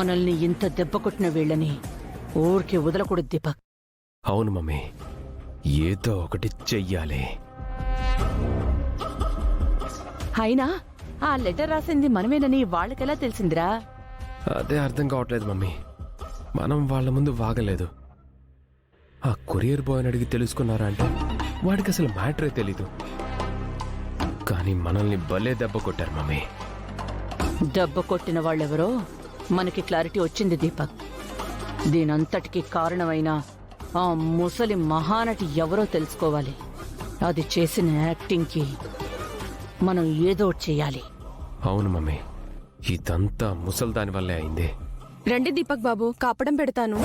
మనల్ని ఇంత దెబ్బ కొట్టిన వీళ్ళని ఊరికి వదలకూడదు దీపక్. అవును మమ్మీ, ఏదో ఒకటి చెయ్యాలి. అయినా ఆ లెటర్ రాసింది మనమేనని వాళ్ళకెలా తెలిసిందిరా? అదే అర్థం కావట్లేదు మమ్మీ. మనం వాళ్ళ ముందు వాగలేదు. ఆ కొరియర్ బాయ్ని అడిగి తెలుసుకున్నారా అంటే వాడికి అసలు మ్యాటరే తెలీదు. కానీ మనల్ని భలే దెబ్బ కొట్టారు మమ్మీ. దెబ్బ కొట్టిన వాళ్ళెవరో మనకి క్లారిటీ వచ్చింది దీపక్. దీనంతటికి కారణమైన ఆ ముసలి మహానటి ఎవరో తెలుసుకోవాలి. అది చేసిన యాక్టింగ్కి మనం ఏదో చెయ్యాలి. అవును మమ్మీ, ఇదంతా ముసల్దాని వల్లే అయింది. రండి దీపక్ బాబు, కాపడం పెడతాను.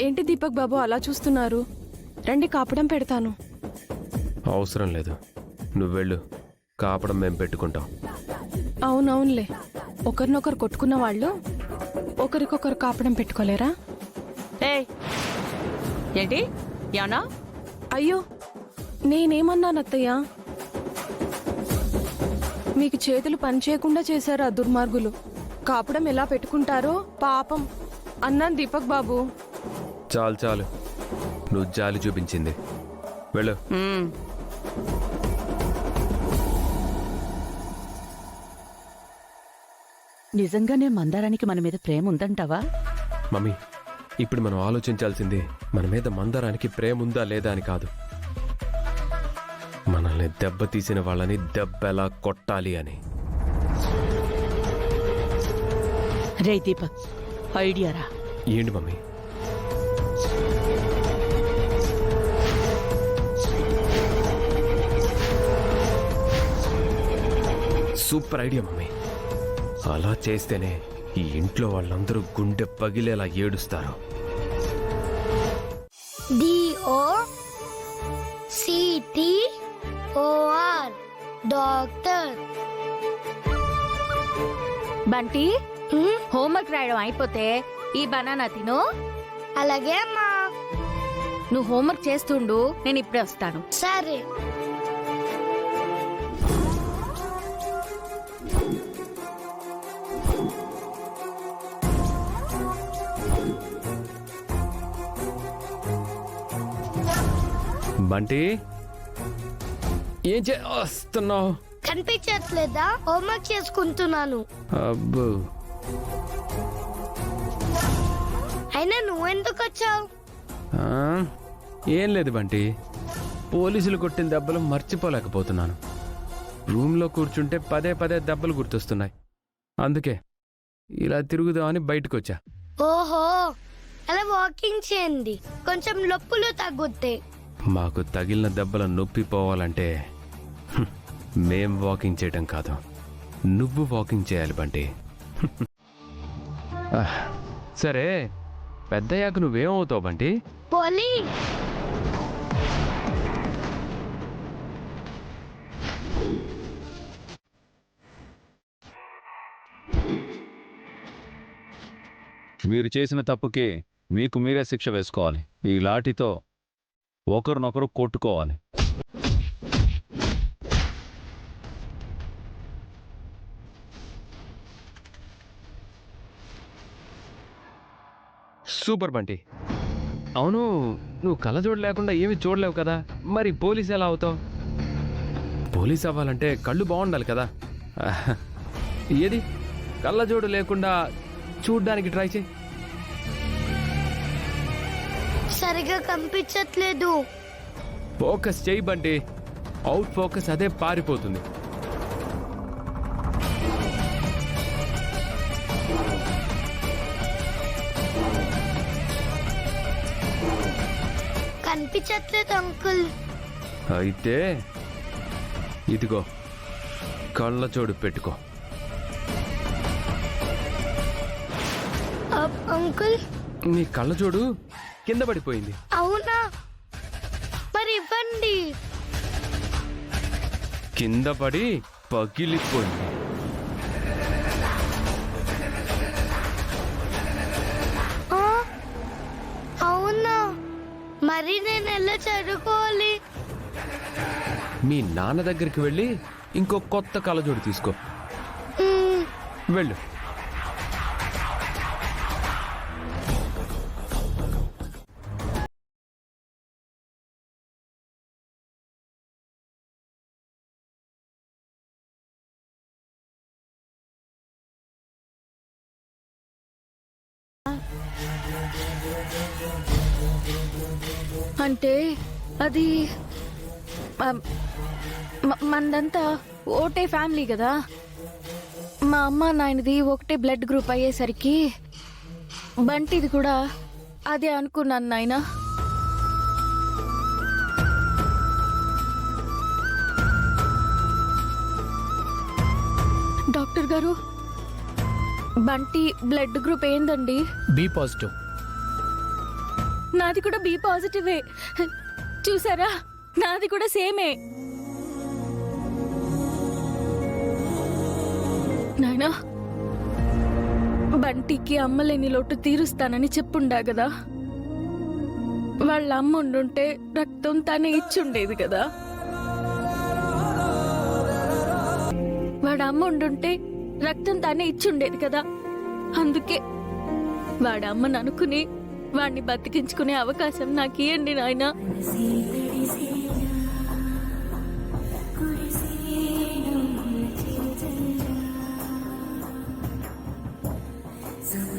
ఏంటి దీపక్ బాబు అలా చూస్తున్నారు? రండి, కాపడం పెడతాను. అవసరం లేదు, నువ్వెళ్ళు. కాపడం మేం పెట్టుకుంటాం. అవునవునులే, ఒకరినొకరు కొట్టుకున్న వాళ్ళు ఒకరికొకరు కాపడం పెట్టుకోలేరా? ఏంటి యానా? అయ్యో, నేనేమన్నానత్తయ్యా? మీకు చేతులు పనిచేయకుండా చేశారు ఆ దుర్మార్గులు. కాపడం ఎలా పెట్టుకుంటారో పాపం అన్నాను దీపక్ బాబు. చాలు చాలు, నువ్వు జాలి చూపించింది. వెళ్ళు. నిజంగానే మందారానికి మన మీద ప్రేమ ఉందంటావా? మమ్మీ, ఇప్పుడు మనం ఆలోచించాల్సింది మన మీద మందారానికి ప్రేమ ఉందా లేదా అని కాదు, మనల్ని దెబ్బతీసిన వాళ్ళని దెబ్బెలా కొట్టాలి అని. రే దీపక్, ఐడియారా? ఏంటి మమ్మీ? Super idea mummy. అలా చేస్తేనే ఈ ఇంట్లో వాళ్ళందరూ గుండె పగిలేలా ఏడుస్తారు. DOCTOR doctor. బంటి, హోంవర్క్ రాయడం అయిపోతే ఈ బనానా తిను. అలాగే అమ్మా. నువ్వు హోంవర్క్ చేస్తుండు, నేను ఇప్పుడే వస్తాను. సరే. బంటి, ఏం చేస్తున్నావు? కనిపించట్లేదా? హోంవర్క్ చేసుకుంటున్నాను. అబ్బో, అయినా నువ్వెందుకు వచ్చావు? ఏం లేదు బంటి, పోలీసులు కొట్టిన దెబ్బలు మర్చిపోలేకపోతున్నాను. రూమ్లో కూర్చుంటే పదే పదే దెబ్బలు గుర్తొస్తున్నాయి. అందుకే ఇలా తిరుగుదామని బయటకొచ్చా. ఓహో, అలా వాకింగ్ చేయండి, కొంచెం నొప్పులు తగ్గుతాయి. మాకు తగిలిన దెబ్బల నొప్పి పోవాలంటే మేం వాకింగ్ చేయటం కాదు, నువ్వు వాకింగ్ చేయాలి బంటి. సరే, పెద్దయ్యాక నువ్వేమవుతావు బంటి? పోలీస్. మీరు చేసిన తప్పుకి మీకు మీరే శిక్ష వేసుకోవాలి. ఈ లాఠీతో ఒకరినొకరు కొట్టుకోవాలి. సూపర్ బంటి. అవును, నువ్వు కళ్ళజోడు లేకుండా ఏమి చూడలేవు కదా, మరి పోలీస్ ఎలా అవుతావు? పోలీస్ అవ్వాలంటే కళ్ళు బాగుండాలి కదా. ఏది, కళ్ళజోడు లేకుండా చూడ్డానికి ట్రై చేయి. సరిగా కనిపించట్లేదు. ఫోకస్ చేయి బంటి, అవుట్ ఫోకస్ అదే పారిపోతుంది. కనిపించట్లేదు అంకుల్. అయితే ఇదిగో కళ్ళజోడు పెట్టుకో. అంకుల్, నీ కళ్ళజోడు కింద పడిపోయింది. అవునా? మరి ఇవ్వండి. కింద పడి పగిలిపోయింది. అవునా? మరి నేను ఎలా చదువుకోవాలి? మీ నాన్న దగ్గరికి వెళ్ళి ఇంకో కొత్త కళ్ళజోడు తీసుకో. మ్మ్. వెళ్ళు. అంటే అది మందంతా ఒకటే ఫ్యామిలీ కదా. మా అమ్మ నాయనది ఒకటే బ్లడ్ గ్రూప్ అయ్యేసరికి బంటిది కూడా అదే అనుకున్నాను నాయన. డాక్టర్ గారు, బంటి బ్లడ్ గ్రూప్ ఏందండి? B positive. నాది కూడా బి పాజిటివే. చూసారా, నాది కూడా సేమే. నాయనా, బంటికి అమ్మలేని లోటు తీరుస్తానని చెప్పుండా కదా. వాళ్ళ అమ్మ ఉండుంటే రక్తం తానే ఇచ్చుండేది కదా. వాడు అమ్మ ఉండుంటే రక్తం తానే ఇచ్చుండేది కదా. అందుకే వాడు అమ్మను అనుకుని వాడిని బతికించుకునే అవకాశం నాకు ఇవ్వండి నాయనా. So